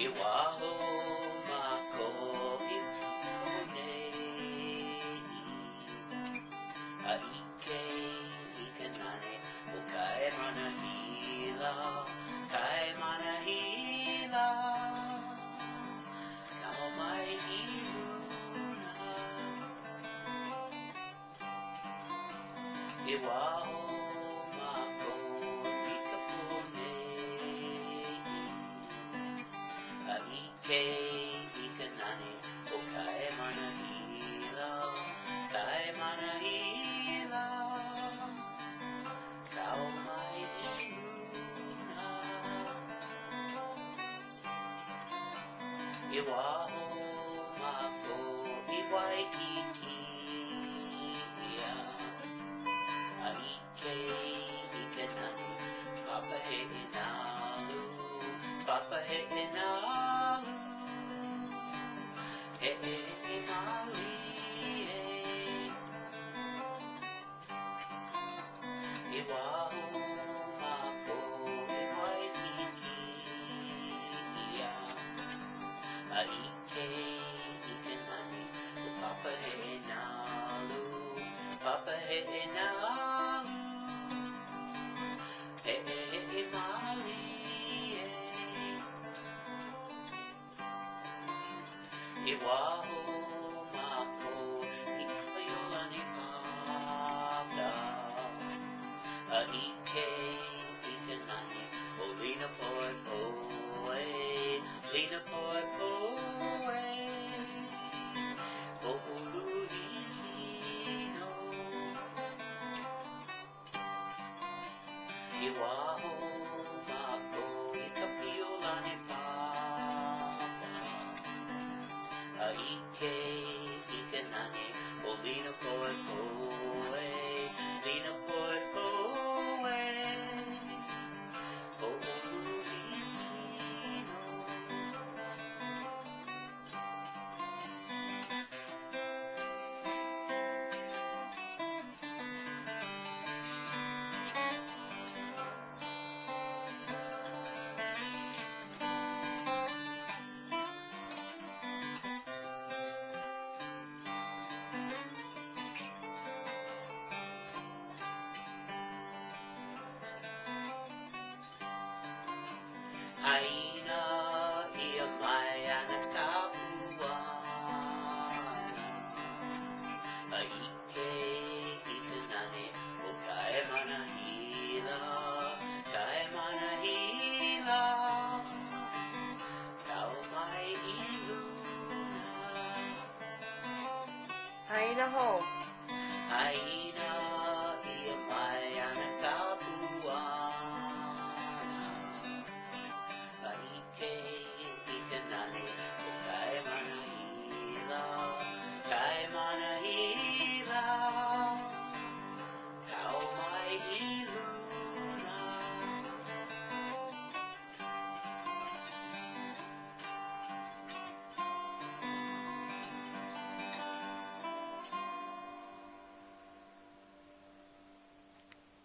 Iwaho mako ipunei Aike ikanane o kai manahila Kai manahila Kamo mai iruna Iwaho mako ikapunei Aike ikanane o kai manahila Kai manahila Kau mai iruna Iwaho mako iwaikiki ia Aike ikanane Papa he inalu Papa he inalu He mali Iwaho mako iwaikiki ia Aike ikanane Papa he inalu Papa he inalu He mali Iwaho mako ikayola ni pata Aike ikanane o lina poe poe Lina poe poe O uluhihino Iwaho